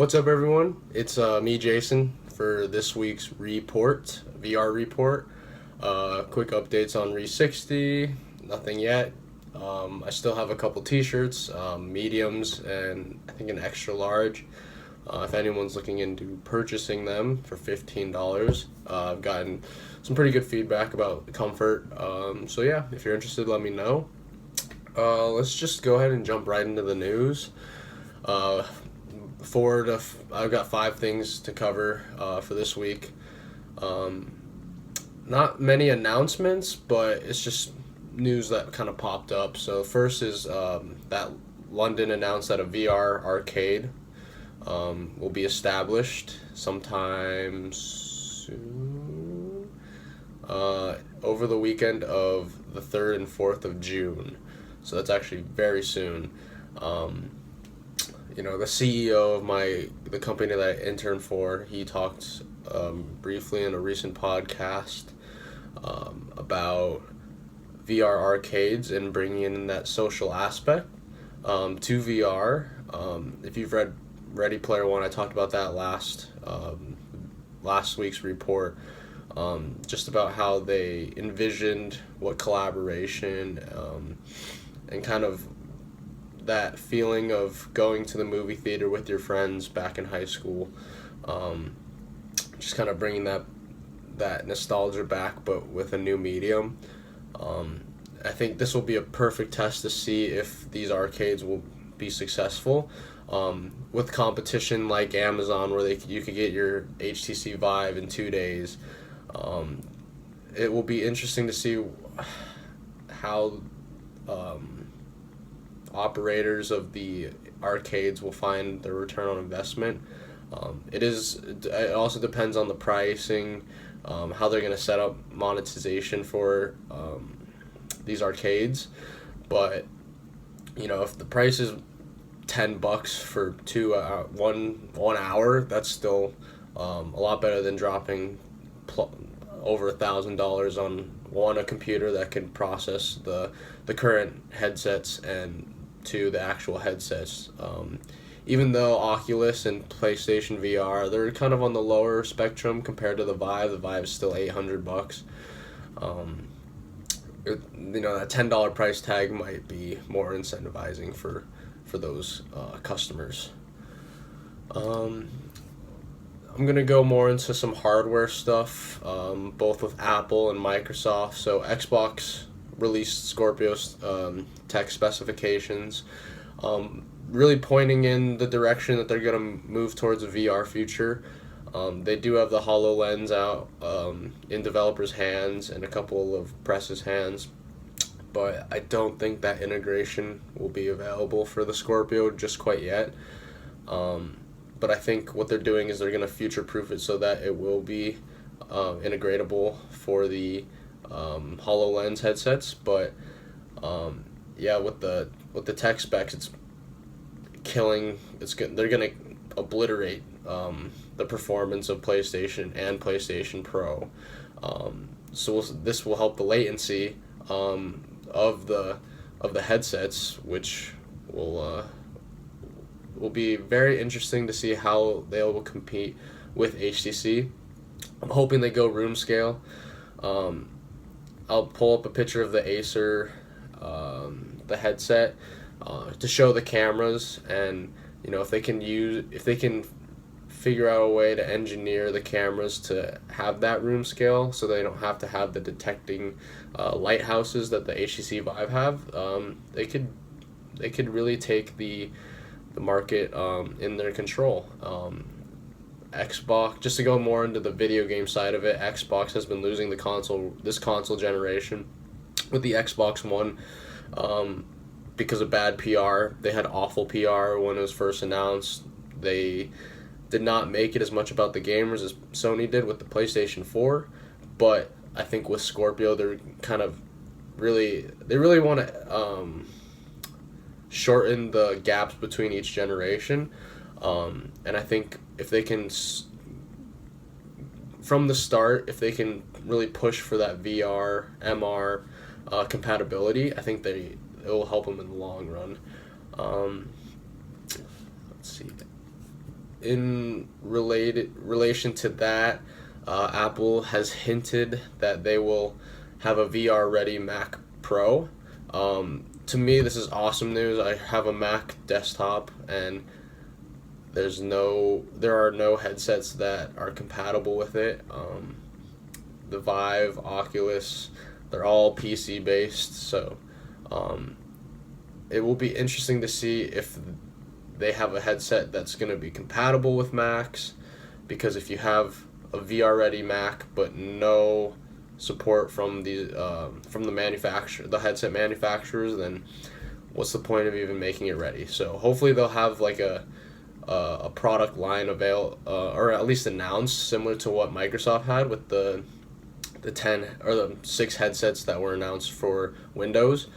What's up, everyone? It's me, Jason, for this week's Rheeport, VR report. Quick updates on Re60. Nothing yet. I still have a couple T-shirts, mediums, and I think an extra large. If anyone's looking into purchasing them for $15, I've gotten some pretty good feedback about the comfort. So yeah, if you're interested, let me know. Let's just go ahead and jump right into the news. Uh, I've got 5 things to cover for this week. Not many announcements, but it's just news that kind of popped up. So first is that London announced that a VR arcade will be established sometime soon, over the weekend of the 3rd and 4th of June. So that's actually very soon. The CEO of the company that I interned for, he talked briefly in a recent podcast about VR arcades and bringing in that social aspect to VR. If you've read Ready Player One, I talked about that last week's report, just about how they envisioned what collaboration and kind of that feeling of going to the movie theater with your friends back in high school, just kind of bringing that nostalgia back, but with a new medium. I think this will be a perfect test to see if these arcades will be successful. With competition like Amazon, where you could get your HTC Vive in 2 days, it will be interesting to see how operators of the arcades will find their return on investment. It also depends on the pricing, how they're going to set up monetization for these arcades. But if the price is $10 for 1 hour, that's still a lot better than dropping over $1,000 on a computer that can process the current headsets, and to the actual headsets. Even though Oculus and PlayStation VR, they're kind of on the lower spectrum compared to the Vive. The Vive is still $800. That $10 price tag might be more incentivizing for those customers. I'm going to go more into some hardware stuff, both with Apple and Microsoft. So Xbox released Scorpio's tech specifications, really pointing in the direction that they're going to move towards a VR future. They do have the HoloLens out in developers' hands and a couple of presses' hands, but I don't think that integration will be available for the Scorpio just quite yet. But I think what they're doing is they're going to future-proof it so that it will be integratable for the HoloLens headsets. But with the tech specs, it's killing. They're going to obliterate the performance of PlayStation and PlayStation Pro. So this will help the latency of the headsets, which will be very interesting to see how they will compete with HTC. I'm hoping they go room scale. I'll pull up a picture of the Acer, the headset, to show the cameras, and if they can figure out a way to engineer the cameras to have that room scale, so they don't have to have the detecting lighthouses that the HTC Vive have. They could really take the market in their control. Xbox, just to go more into the video game side of it, Xbox has been losing this console generation with the Xbox One because of bad PR. They had awful PR when it was first announced. They did not make it as much about the gamers as Sony did with the PlayStation 4, but I think with Scorpio they're kind of really want to shorten the gaps between each generation, and I think if they can from the start, if they can really push for that VR MR compatibility, I think it will help them in the long run. Let's see. in relation to that, Apple has hinted that they will have a VR ready Mac Pro. To me, this is awesome news. I have a Mac desktop, and there are no headsets that are compatible with it. The Vive, Oculus, they're all PC based, so it will be interesting to see if they have a headset that's going to be compatible with Macs, because if you have a VR ready Mac but no support from the headset manufacturers, then what's the point of even making it ready? So hopefully they'll have like a product line or at least announced, similar to what Microsoft had with the 10 or the 6 headsets that were announced for Windows.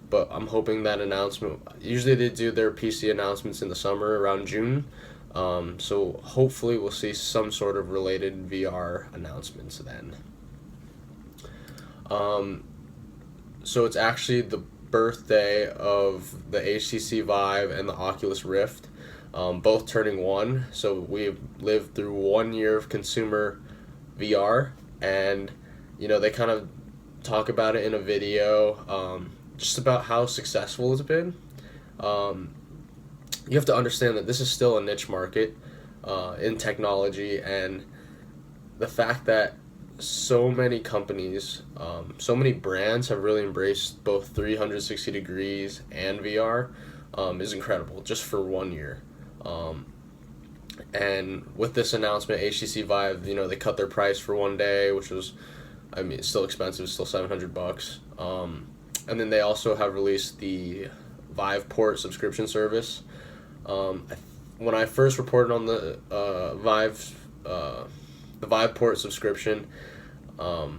But I'm hoping that announcement. Usually they do their PC announcements in the summer around June. So hopefully we'll see some sort of related VR announcements then. So it's actually the birthday of the HTC Vive and the Oculus Rift, both turning 1. So we've lived through 1 year of consumer VR, and they kind of talk about it in a video, just about how successful it's been. You have to understand that this is still a niche market in technology, and the fact that so many companies, so many brands have really embraced both 360 degrees and VR is incredible just for 1 year. And with this announcement, HTC Vive, they cut their price for 1 day, which was, it's still expensive, it's still $700. And then they also have released the Viveport subscription service. When I first reported on the Viveport subscription, I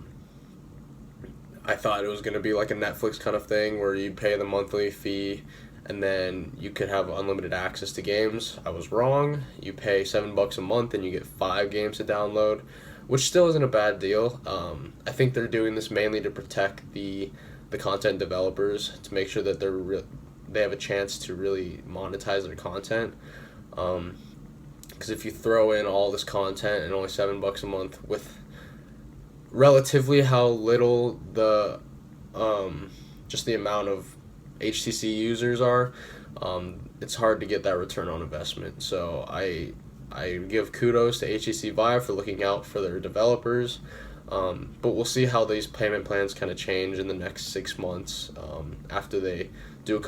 thought it was going to be like a Netflix kind of thing where you pay the monthly fee and then you could have unlimited access to games. I was wrong. You pay $7 a month and you get 5 games to download, which still isn't a bad deal. I think they're doing this mainly to protect the content developers, to make sure that they have a chance to really monetize their content. Because if you throw in all this content and only $7 a month, with relatively how little just the amount of HTC users are, it's hard to get that return on investment. So I give kudos to HTC Vive for looking out for their developers. But we'll see how these payment plans kind of change in the next 6 months, after they do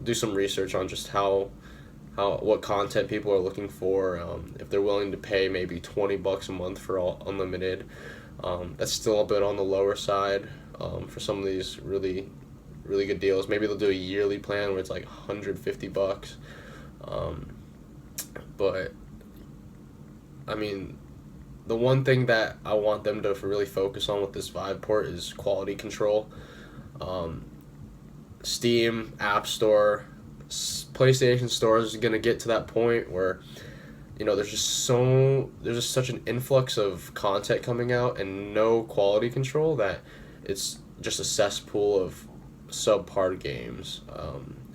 do some research on just what content people are looking for. If they're willing to pay maybe $20 a month for all unlimited, that's still a bit on the lower side for some of these really really good deals. Maybe they'll do a yearly plan where it's like $150. But the one thing that I want them to really focus on with this Viveport is quality control. Steam, App Store, PlayStation Store is going to get to that point where there's just such an influx of content coming out and no quality control that it's just a cesspool of subpar games.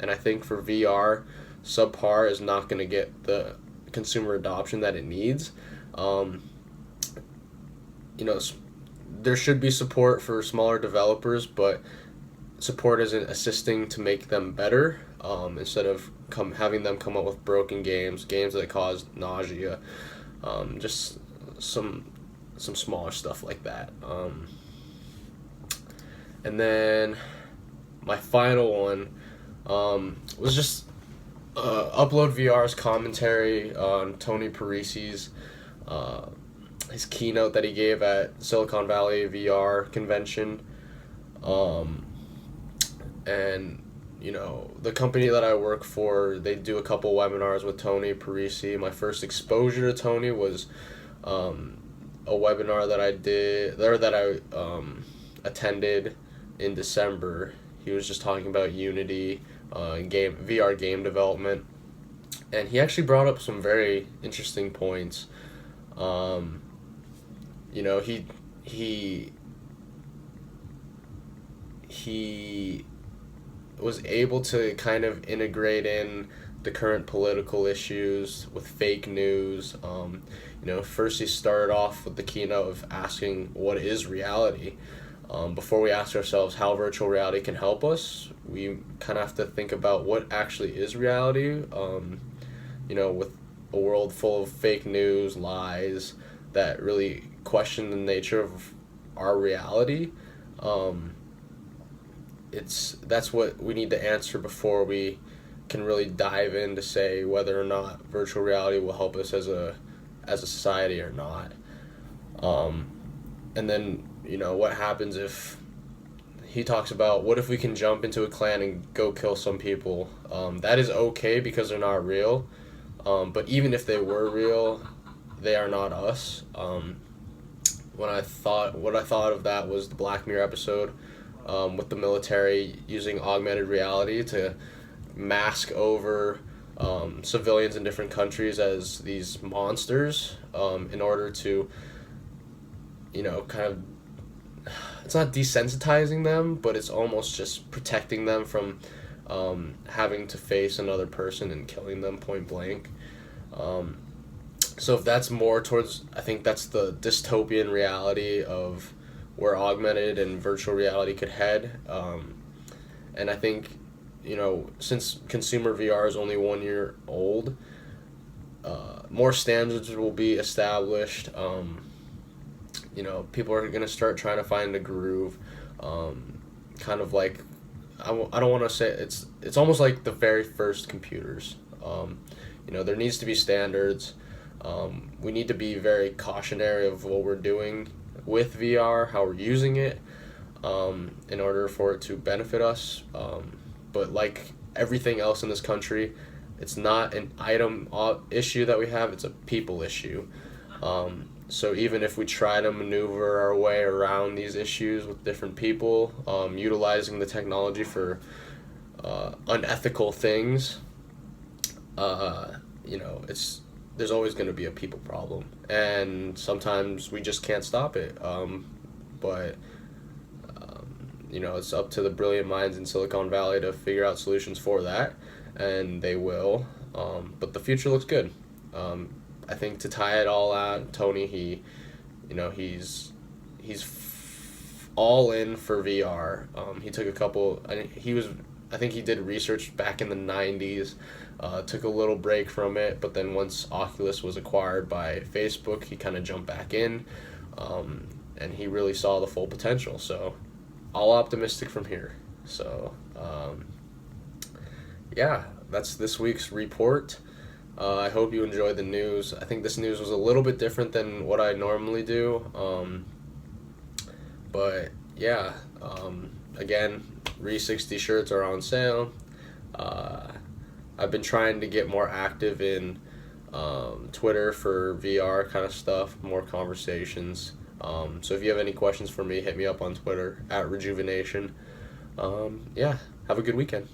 And I think for VR, subpar is not going to get the consumer adoption that it needs. There should be support for smaller developers, but support isn't assisting to make them better, instead of having them come up with broken games that cause nausea, just some smaller stuff like that. And then my final one was just Upload VR's commentary on Tony Parisi's his keynote that he gave at Silicon Valley VR convention. And the company that I work for, they do a couple webinars with Tony Parisi. My first exposure to Tony was a webinar that I attended in December. He was just talking about Unity, VR game development, and he actually brought up some very interesting points. He was able to kind of integrate in the current political issues with fake news. First he started off with the keynote of asking what is reality. Before we ask ourselves how virtual reality can help us, we kind of have to think about what actually is reality. With a world full of fake news, lies that really question the nature of our reality. That's what we need to answer before we can really dive in to say whether or not virtual reality will help us as a society or not. And then what happens if he talks about what if we can jump into a clan and go kill some people? That is okay because they're not real. But even if they were real, they are not us. What I thought of that was the Black Mirror episode with the military using augmented reality to mask over civilians in different countries as these monsters in order to, kind of, it's not desensitizing them, but it's almost just protecting them from having to face another person and killing them point blank. So if that's more towards, I think that's the dystopian reality of where augmented and virtual reality could head. And I think, since consumer VR is only 1 year old, more standards will be established. People are going to start trying to find a groove, kind of like, I don't want to say, it's almost like the very first computers. There needs to be standards. We need to be very cautionary of what we're doing with VR, how we're using it, in order for it to benefit us. But like everything else in this country, it's not an item issue that we have, it's a people issue. So even if we try to maneuver our way around these issues with different people, utilizing the technology for unethical things, there's always going to be a people problem, and sometimes we just can't stop it. But it's up to the brilliant minds in Silicon Valley to figure out solutions for that, and they will. But the future looks good. I think to tie it all out, Tony, he's all in for VR. He took a couple. I think he did research back in the 90s. Took a little break from it, but then once Oculus was acquired by Facebook, he kind of jumped back in, and he really saw the full potential. So, all optimistic from here. So, that's this week's report. I hope you enjoyed the news. I think this news was a little bit different than what I normally do. But yeah, again, Rhe60 shirts are on sale. I've been trying to get more active in Twitter for VR kind of stuff, more conversations. So if you have any questions for me, hit me up on Twitter @Rejuvenation. Have a good weekend.